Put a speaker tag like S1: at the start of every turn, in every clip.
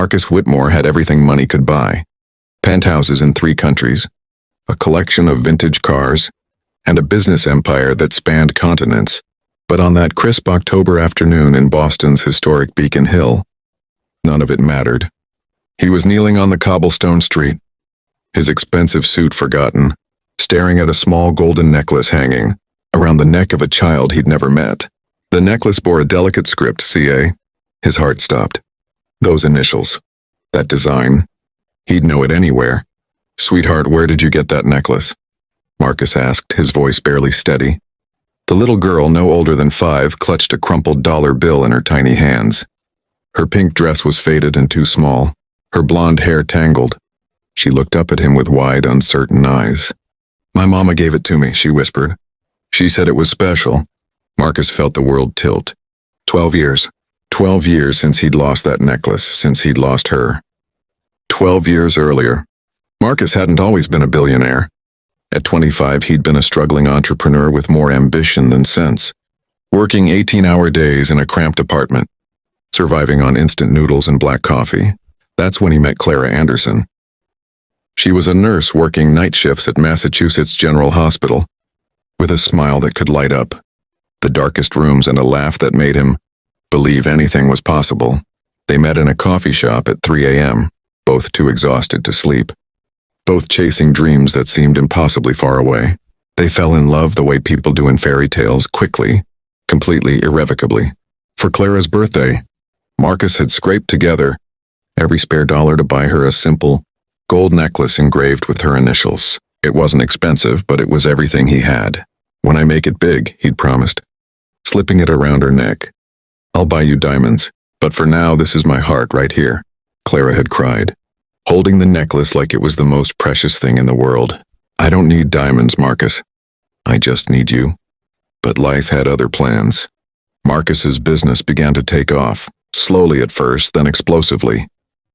S1: Marcus Whitmore had everything money could buy. Penthouses in 3 countries, a collection of vintage cars, and a business empire that spanned continents. But on that crisp October afternoon in Boston's historic Beacon Hill, none of it mattered. He was kneeling on the cobblestone street, his expensive suit forgotten, staring at a small golden necklace hanging around the neck of a child he'd never met. The necklace bore a delicate script, CA. His heart stopped. Those initials. That design. He'd know it anywhere. "Sweetheart, where did you get that necklace?" Marcus asked, his voice barely steady. The little girl, no older than 5, clutched a crumpled dollar bill in her tiny hands. Her pink dress was faded and too small, her blonde hair tangled. She looked up at him with wide, uncertain eyes. "My mama gave it to me," she whispered. "She said it was special." Marcus felt the world tilt. 12 years. 12 years since he'd lost that necklace, since he'd lost her. 12 years earlier. Marcus hadn't always been a billionaire. At 25, he'd been a struggling entrepreneur with more ambition than sense, working 18-hour days in a cramped apartment, surviving on instant noodles and black coffee. That's when he met Clara Anderson. She was a nurse working night shifts at Massachusetts General Hospital, with a smile that could light up the darkest rooms and a laugh that made him believe anything was possible. They met in a coffee shop at 3 a.m., both too exhausted to sleep, both chasing dreams that seemed impossibly far away. They fell in love the way people do in fairy tales, quickly, completely, irrevocably. For Clara's birthday, Marcus had scraped together every spare dollar to buy her a simple, gold necklace engraved with her initials. It wasn't expensive, but it was everything he had. "When I make it big," he'd promised, slipping it around her neck. "I'll buy you diamonds, but for now this is my heart right here," Clara had cried, holding the necklace like it was the most precious thing in the world. "I don't need diamonds, Marcus. I just need you." But life had other plans. Marcus's business began to take off, slowly at first, then explosively.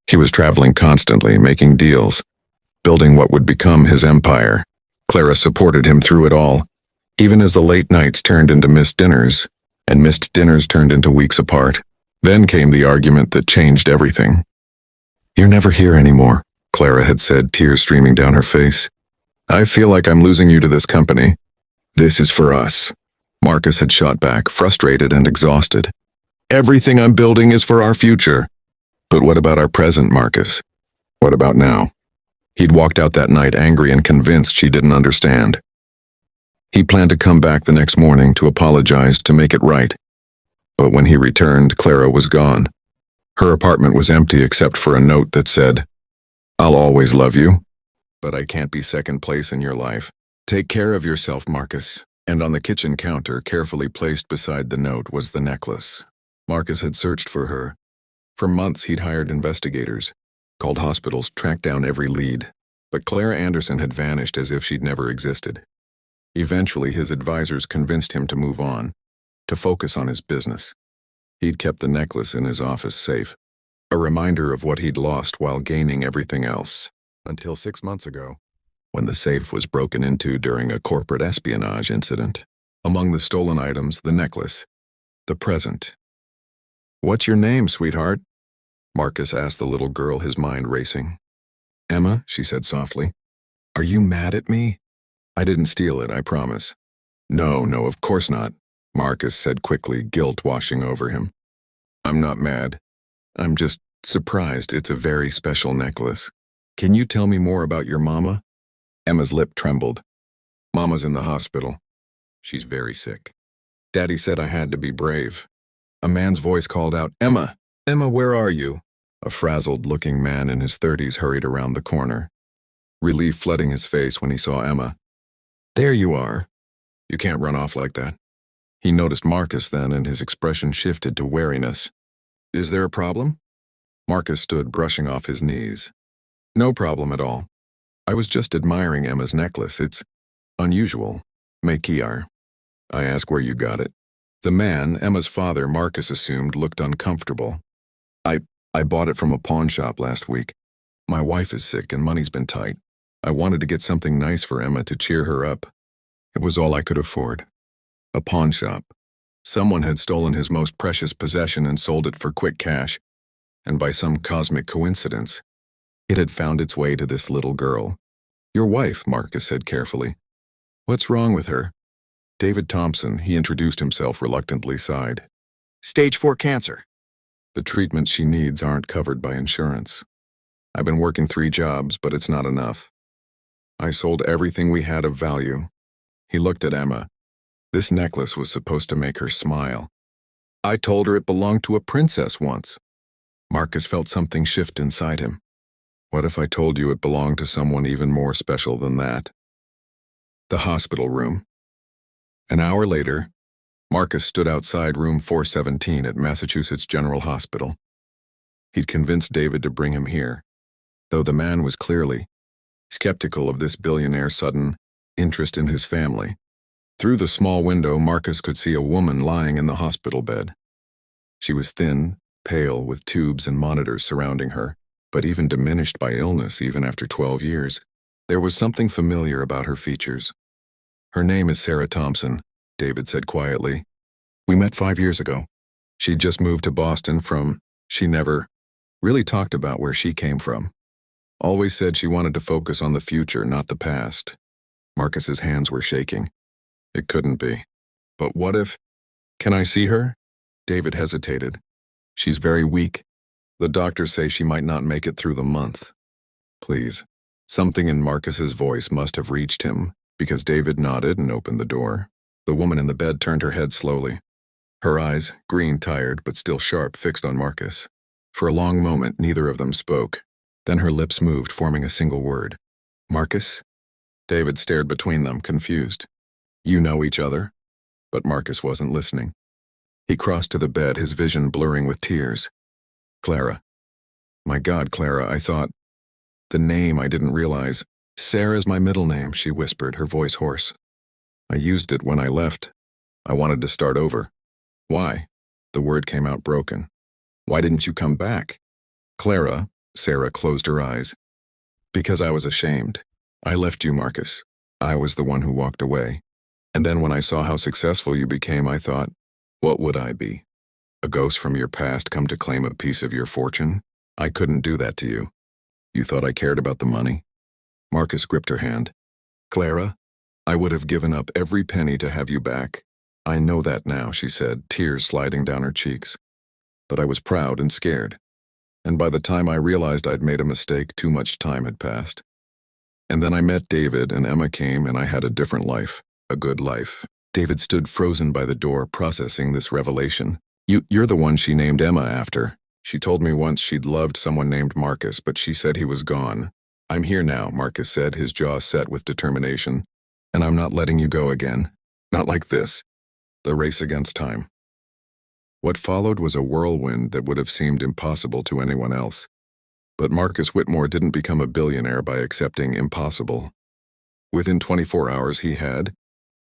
S1: He was traveling constantly, making deals, building what would become his empire. Clara supported him through it all, even as the late nights turned into missed dinners, and missed dinners turned into weeks apart. Then came the argument that changed everything. "You're never here anymore," Clara had said, tears streaming down her face. "I feel like I'm losing you to this company. This is for us." Marcus had shot back, frustrated and exhausted. "Everything I'm building is for our future." "But what about our present, Marcus? What about now?" He'd walked out that night angry and convinced she didn't understand. He planned to come back the next morning to apologize, to make it right. But when he returned, Clara was gone. Her apartment was empty except for a note that said, "I'll always love you, but I can't be second place in your life. Take care of yourself, Marcus." And on the kitchen counter, carefully placed beside the note, was the necklace. Marcus had searched for her. For months he'd hired investigators, called hospitals, tracked down every lead. But Clara Anderson had vanished as if she'd never existed. Eventually his advisors convinced him to move on, to focus on his business. He'd kept the necklace in his office safe, a reminder of what he'd lost while gaining everything else. Until 6 months ago, when the safe was broken into during a corporate espionage incident. Among the stolen items, the necklace, the present. "What's your name, sweetheart?" Marcus asked the little girl, his mind racing. "Emma," she said softly. "Are you mad at me?" "I didn't steal it, I promise." No, of course not," Marcus said quickly, guilt washing over him. "I'm not mad. I'm just surprised. It's a very special necklace. Can you tell me more about your mama?" Emma's lip trembled. "Mama's in the hospital. She's very sick. Daddy said I had to be brave." A man's voice called out, "Emma! Emma, where are you?" A frazzled-looking man in his 30s hurried around the corner, relief flooding his face when he saw Emma. "There you are. You can't run off like that." He noticed Marcus then, and his expression shifted to wariness. "Is there a problem?" Marcus stood, brushing off his knees. "No problem at all. I was just admiring Emma's necklace. It's unusual. Maquillard. I ask where you got it." The man, Emma's father, Marcus assumed, looked uncomfortable. I bought it from a pawn shop last week. My wife is sick and money's been tight. I wanted to get something nice for Emma to cheer her up. It was all I could afford. A pawn shop. Someone had stolen his most precious possession and sold it for quick cash. and by some cosmic coincidence, it had found its way to this little girl. Your wife, Marcus said carefully. What's wrong with her? David Thompson, he introduced himself reluctantly, sighed. Stage 4 cancer. The treatments she needs aren't covered by insurance. I've been working 3 jobs, but it's not enough. I sold everything we had of value. He looked at Emma. This necklace was supposed to make her smile. I told her it belonged to a princess once. Marcus felt something shift inside him. What if I told you it belonged to someone even more special than that? The hospital room. An hour later, Marcus stood outside room 417 at Massachusetts General Hospital. He'd convinced David to bring him here, though the man was clearly skeptical of this billionaire's sudden interest in his family. Through the small window, Marcus could see a woman lying in the hospital bed. She was thin, pale, with tubes and monitors surrounding her, but even diminished by illness even after 12 years. There was something familiar about her features. Her name is Sarah Thompson, David said quietly. We met 5 years ago. She'd just moved to Boston she never really talked about where she came from. Always said she wanted to focus on the future, not the past. Marcus's hands were shaking. It couldn't be. But what if... Can I see her? David hesitated. She's very weak. The doctors say she might not make it through the month. Please. Something in Marcus's voice must have reached him, because David nodded and opened the door. The woman in the bed turned her head slowly. Her eyes, green, tired, but still sharp, fixed on Marcus. For a long moment, neither of them spoke. Then her lips moved, forming a single word. Marcus? David stared between them, confused. You know each other? But Marcus wasn't listening. He crossed to the bed, his vision blurring with tears. Clara. My God, Clara, I thought... The name I didn't realize. Sarah's my middle name, she whispered, her voice hoarse. I used it when I left. I wanted to start over. Why? The word came out broken. Why didn't you come back? Clara, Sarah closed her eyes. Because I was ashamed. I left you, Marcus. I was the one who walked away. And then when I saw how successful you became, I thought, what would I be? A ghost from your past come to claim a piece of your fortune? I couldn't do that to you. You thought I cared about the money? Marcus gripped her hand. Clara, I would have given up every penny to have you back. I know that now, she said, tears sliding down her cheeks. But I was proud and scared. And by the time I realized I'd made a mistake, too much time had passed. And then I met David, and Emma came, and I had a different life, a good life. David stood frozen by the door, processing this revelation. You're the one she named Emma after. She told me once she'd loved someone named Marcus, but she said he was gone. I'm here now, Marcus said, his jaw set with determination. And I'm not letting you go again. Not like this. The race against time. What followed was a whirlwind that would have seemed impossible to anyone else. But Marcus Whitmore didn't become a billionaire by accepting impossible. Within 24 hours he had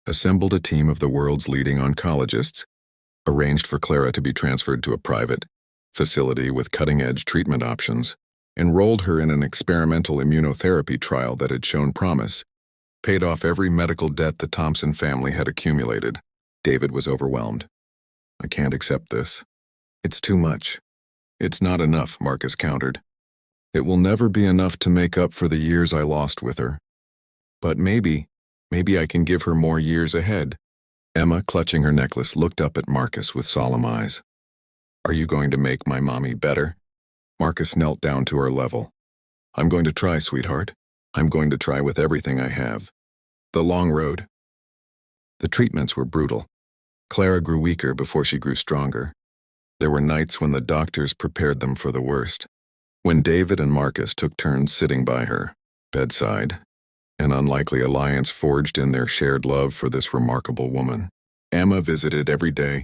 S1: assembled a team of the world's leading oncologists, arranged for Clara to be transferred to a private facility with cutting-edge treatment options, enrolled her in an experimental immunotherapy trial that had shown promise, paid off every medical debt the Thompson family had accumulated. David was overwhelmed. I can't accept this. It's too much. It's not enough, Marcus countered. It will never be enough to make up for the years I lost with her. But maybe I can give her more years ahead. Emma, clutching her necklace, looked up at Marcus with solemn eyes. Are you going to make my mommy better? Marcus knelt down to her level. I'm going to try, sweetheart. I'm going to try with everything I have. The long road. The treatments were brutal. Clara grew weaker before she grew stronger. There were nights when the doctors prepared them for the worst. When David and Marcus took turns sitting by her bedside, an unlikely alliance forged in their shared love for this remarkable woman. Emma visited every day,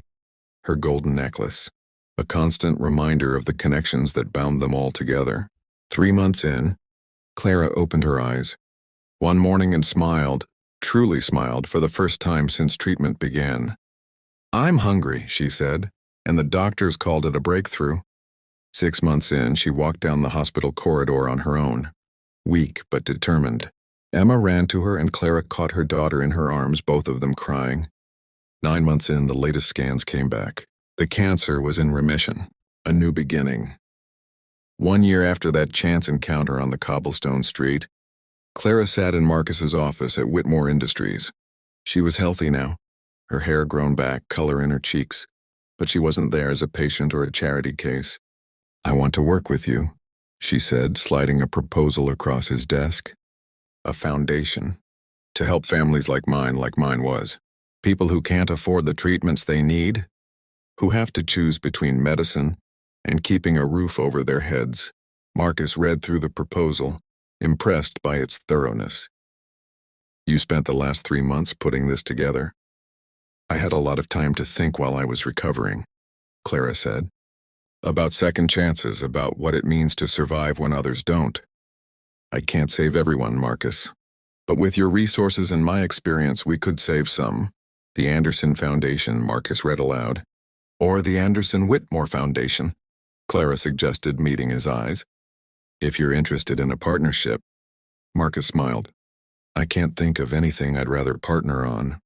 S1: her golden necklace, a constant reminder of the connections that bound them all together. 3 months in, Clara opened her eyes one morning and smiled, truly smiled, for the first time since treatment began. I'm hungry, she said, and the doctors called it a breakthrough. 6 months in, she walked down the hospital corridor on her own, weak but determined. Emma ran to her and Clara caught her daughter in her arms, both of them crying. 9 months in, the latest scans came back. The cancer was in remission, a new beginning. 1 year after that chance encounter on the cobblestone street, Clara sat in Marcus's office at Whitmore Industries. She was healthy now, her hair grown back, color in her cheeks, but she wasn't there as a patient or a charity case. "I want to work with you," she said, sliding a proposal across his desk. "A foundation to help families like mine was. People who can't afford the treatments they need, who have to choose between medicine and keeping a roof over their heads." Marcus read through the proposal, impressed by its thoroughness. "You spent the last 3 months putting this together." "I had a lot of time to think while I was recovering," Clara said. "About second chances, about what it means to survive when others don't. I can't save everyone, Marcus. But with your resources and my experience, we could save some." "The Anderson Foundation," Marcus read aloud. "Or the Anderson Whitmore Foundation," Clara suggested, meeting his eyes. "If you're interested in a partnership." Marcus smiled. "I can't think of anything I'd rather partner on."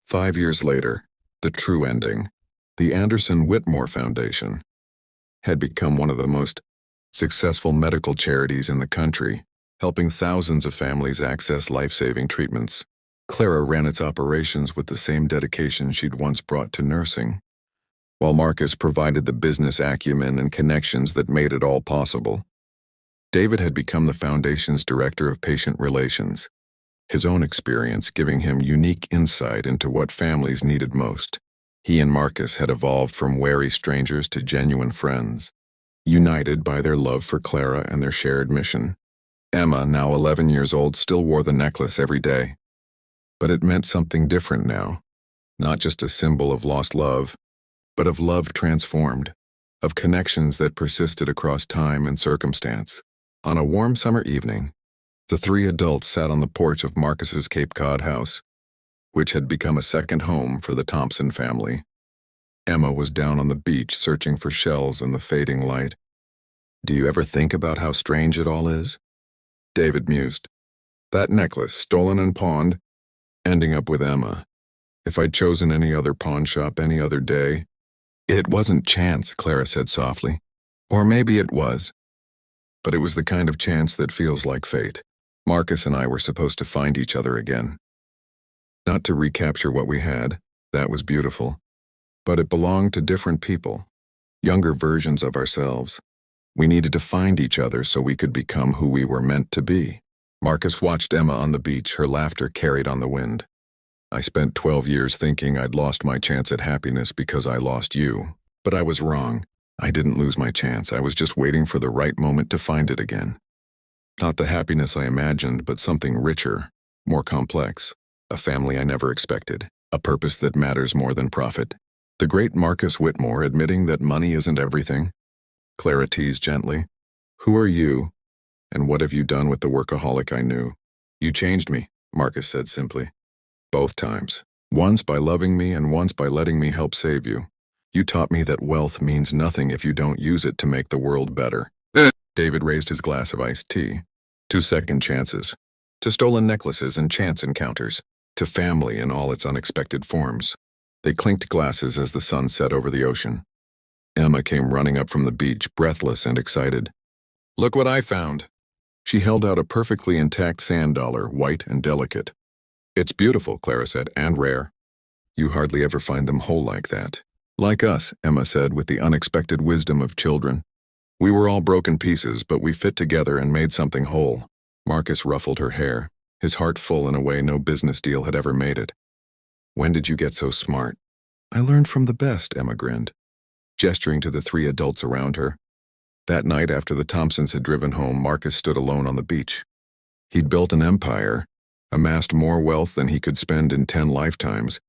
S1: 5 years later, the true ending, the Anderson Whitmore Foundation, had become one of the most successful medical charities in the country, helping thousands of families access life-saving treatments. Clara ran its operations with the same dedication she'd once brought to nursing, while Marcus provided the business acumen and connections that made it all possible. David had become the foundation's director of patient relations, his own experience giving him unique insight into what families needed most. He and Marcus had evolved from wary strangers to genuine friends, united by their love for Clara and their shared mission. Emma, now 11 years old, still wore the necklace every day. But it meant something different now, not just a symbol of lost love, but of love transformed, of connections that persisted across time and circumstance. On a warm summer evening, the 3 adults sat on the porch of Marcus's Cape Cod house, which had become a second home for the Thompson family. Emma was down on the beach searching for shells in the fading light. "Do you ever think about how strange it all is?" David mused. "That necklace, stolen and pawned, ending up with Emma. If I'd chosen any other pawn shop any other day." "It wasn't chance," Clara said softly. "Or maybe it was. But it was the kind of chance that feels like fate. Marcus and I were supposed to find each other again. Not to recapture what we had, that was beautiful. But it belonged to different people, younger versions of ourselves. We needed to find each other so we could become who we were meant to be." Marcus watched Emma on the beach, her laughter carried on the wind. "I spent 12 years thinking I'd lost my chance at happiness because I lost you. But I was wrong. I didn't lose my chance. I was just waiting for the right moment to find it again. Not the happiness I imagined, but something richer, more complex. A family I never expected. A purpose that matters more than profit." The great Marcus Whitmore admitting that money isn't everything. Clara teased gently. "Who are you, and what have you done with the workaholic I knew?" "You changed me," Marcus said simply. "Both times. Once by loving me and once by letting me help save you. You taught me that wealth means nothing if you don't use it to make the world better." David raised his glass of iced tea. "To second chances. To stolen necklaces and chance encounters. To family in all its unexpected forms." They clinked glasses as the sun set over the ocean. Emma came running up from the beach, breathless and excited. "Look what I found." She held out a perfectly intact sand dollar, white and delicate. "It's beautiful," Clara said, "and rare. You hardly ever find them whole like that." "Like us," Emma said with the unexpected wisdom of children. "We were all broken pieces, but we fit together and made something whole." Marcus ruffled her hair, his heart full in a way no business deal had ever made it. "When did you get so smart?" "I learned from the best," Emma grinned, gesturing to the 3 adults around her. That night after the Thompsons had driven home, Marcus stood alone on the beach. He'd built an empire, amassed more wealth than he could spend in 10 lifetimes,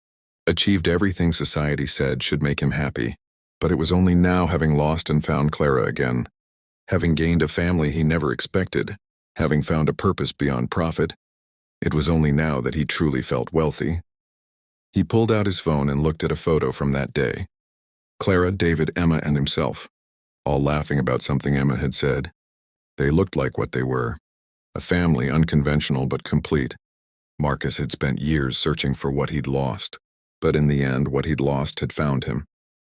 S1: achieved everything society said should make him happy. But it was only now, having lost and found Clara again, having gained a family he never expected, having found a purpose beyond profit, it was only now that he truly felt wealthy. He pulled out his phone and looked at a photo from that day. Clara, David, Emma, and himself, all laughing about something Emma had said. They looked like what they were, a family unconventional but complete. Marcus had spent years searching for what he'd lost, but in the end what he'd lost had found him,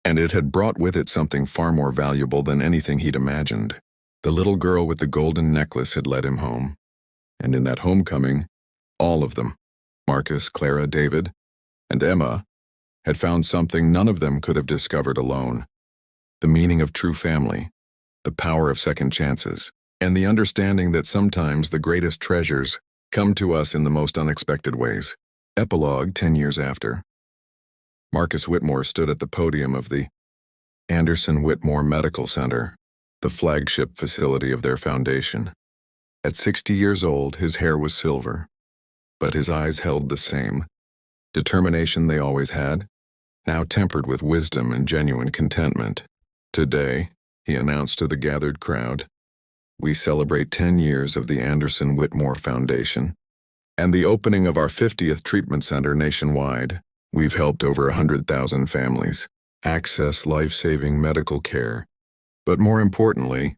S1: and it had brought with it something far more valuable than anything he'd imagined, The little girl with the golden necklace had led him home. And in that homecoming, all of them, Marcus, Clara, David, and Emma, had found something none of them could have discovered alone. The meaning of true family, the power of second chances, and the understanding that sometimes the greatest treasures come to us in the most unexpected ways. Epilogue 10 years after. Marcus Whitmore stood at the podium of the Anderson Whitmore Medical Center, the flagship facility of their foundation. At 60 years old, his hair was silver, but his eyes held the same determination they always had, now tempered with wisdom and genuine contentment. Today, he announced to the gathered crowd, we celebrate 10 years of the Anderson Whitmore Foundation and the opening of our 50th treatment center nationwide. We've helped over 100,000 families access life-saving medical care. But more importantly,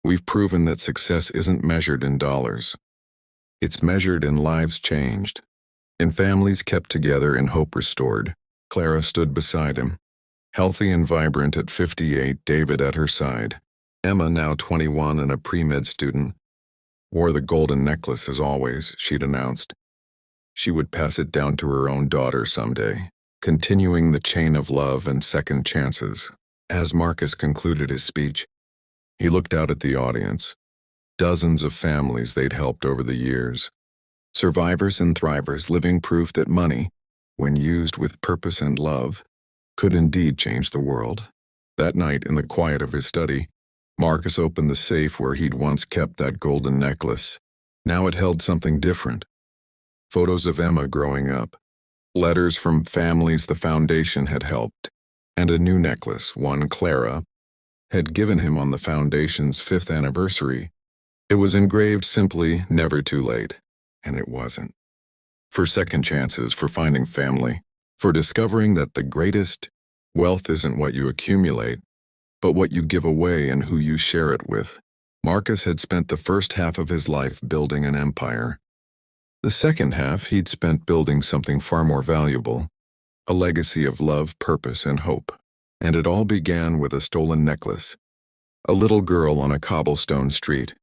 S1: we've proven that success isn't measured in dollars. It's measured in lives changed, in families kept together and hope restored. Clara stood beside him, healthy and vibrant at 58, David at her side. Emma, now 21 and a pre-med student, wore the golden necklace as always, she'd announced. She would pass it down to her own daughter someday, continuing the chain of love and second chances. As Marcus concluded his speech, he looked out at the audience. Dozens of families they'd helped over the years. Survivors and thrivers living proof that money, when used with purpose and love, could indeed change the world. That night, in the quiet of his study, Marcus opened the safe where he'd once kept that golden necklace. Now it held something different. Photos of Emma growing up, letters from families the foundation had helped, and a new necklace, one Clara had given him on the foundation's 5th anniversary. It was engraved simply, never too late, and it wasn't. For second chances, for finding family, for discovering that the greatest wealth isn't what you accumulate, but what you give away and who you share it with. Marcus had spent the first half of his life building an empire. The second half he'd spent building something far more valuable, a legacy of love, purpose, and hope. And it all began with a stolen necklace, a little girl on a cobblestone street,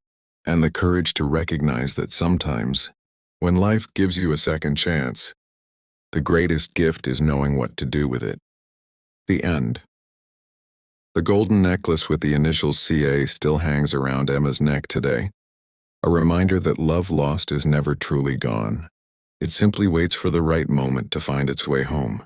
S1: and the courage to recognize that sometimes, when life gives you a second chance, the greatest gift is knowing what to do with it. The end. The golden necklace with the initials CA still hangs around Emma's neck today, a reminder that love lost is never truly gone. It simply waits for the right moment to find its way home.